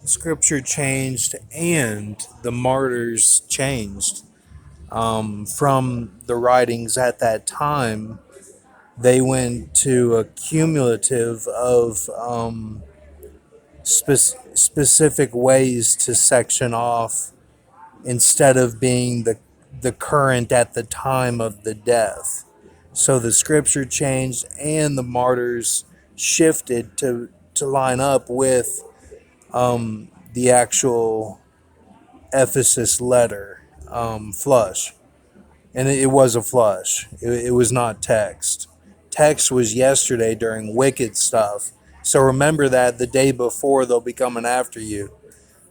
Scripture changed and the martyrs changed. From the writings at that time, they went to a cumulative of specific ways to section off instead of being the current at the time of the death. So the scripture changed and the martyrs shifted to line up with the actual Ephesus letter, flush. And it was a flush. It was not text. Text was yesterday during wicked stuff. So remember that the day before they'll be coming after you,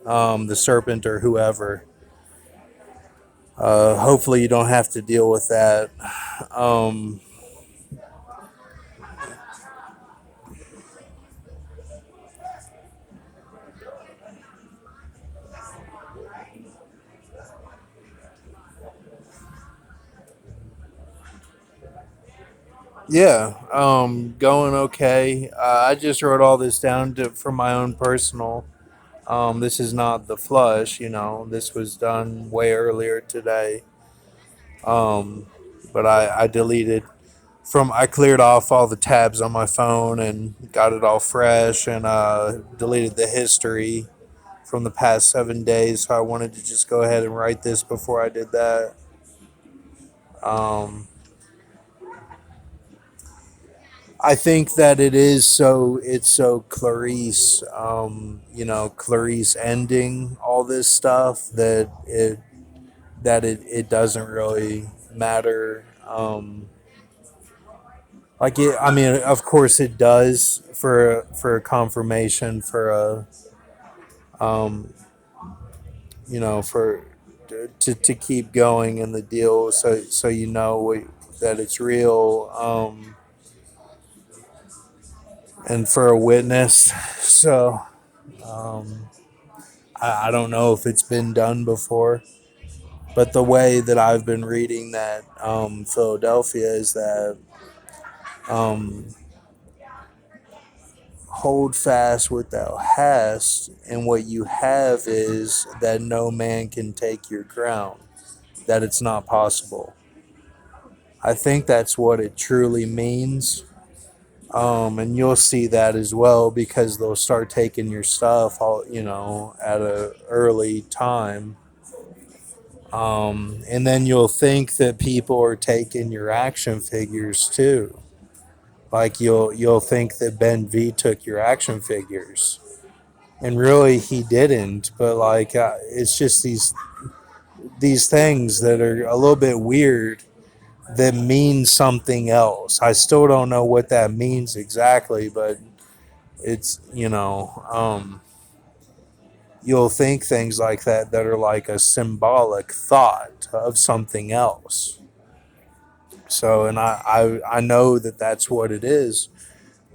the serpent or whoever. Hopefully you don't have to deal with that. Um, yeah, going okay. I just wrote all this down for my own personal. This is not the flush, This was done way earlier today. Um, but I deleted I cleared off all the tabs on my phone and got it all fresh and deleted the history from the past 7 days. So I wanted to just go ahead and write this before I did that. Um, I think that it's so Clarice, Clarice ending all this stuff that it doesn't really matter. I mean, of course it does for a confirmation for um, for to keep going in the deal, so that it's real, and for a witness. So um, I don't know if it's been done before, but the way that I've been reading that Philadelphia is that um, hold fast what thou hast, and what you have is that no man can take your crown, that it's not possible. I think that's what it truly means. And you'll see that as well because they'll start taking your stuff all, at a early time. And then you'll think that people are taking your action figures too. Like you'll think that Ben V took your action figures, and really he didn't. But it's just these things that are a little bit weird that mean something else. I still don't know what that means exactly, but it's you'll think things like that are like a symbolic thought of something else. So, and I know that that's what it is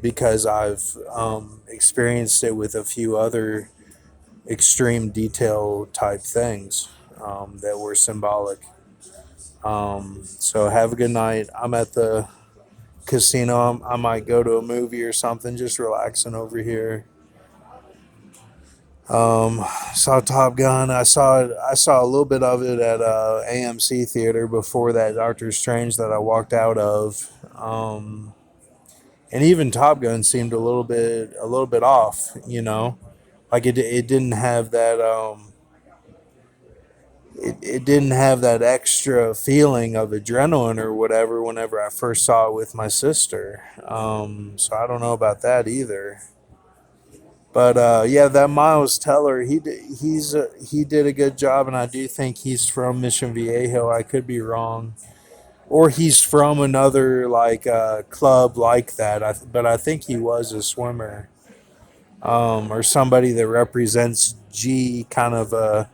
because I've experienced it with a few other extreme detail type things that were symbolic. So have a good night. I'm at the casino. I might go to a movie or something, just relaxing over here. Saw Top Gun. I saw a little bit of it at AMC theater before that Doctor Strange that I walked out of. And even Top Gun seemed a little bit off. Like it didn't have that it didn't have that extra feeling of adrenaline or whatever whenever I first saw it with my sister. So I don't know about that either. But yeah, that Miles Teller, he did a good job, and I do think he's from Mission Viejo. I could be wrong, or he's from another club like that. But I think he was a swimmer, or somebody that represents G, kind of a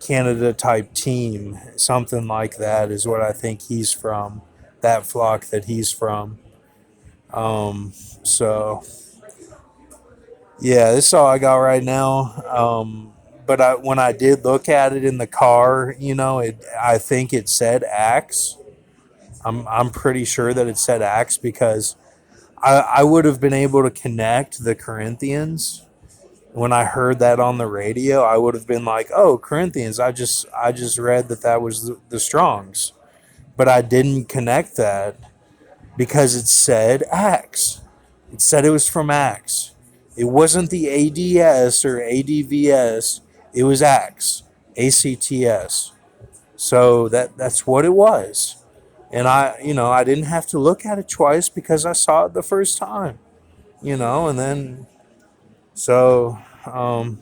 Canada type team, something like that is what I think he's from. That flock that he's from. So yeah, this is all I got right now. But when I did look at it in the car, I think it said Acts. I'm pretty sure that it said Acts because I would have been able to connect the Corinthians When I heard that on the radio, I would have been like, "Oh, Corinthians, I just read that was the Strongs." But I didn't connect that because it said Acts. It said it was from Acts. It wasn't the ADS or ADVS. It was Acts, ACTS. So that's what it was. And I didn't have to look at it twice because I saw it the first time, and so, um,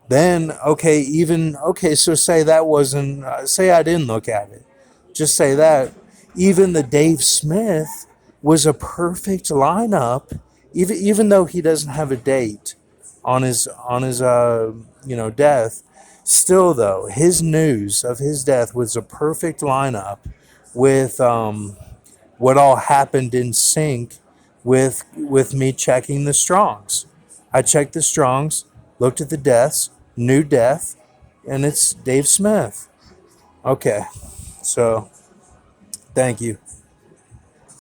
then, okay, so say that wasn't, say I didn't look at it. Just say that. Even the Dave Smith was a perfect lineup, even though he doesn't have a date on his death. Still, though, his news of his death was a perfect lineup with what all happened in sync with me checking the Strongs. I checked the Strongs, looked at the deaths, new death, and it's Dave Smith. Okay, so thank you.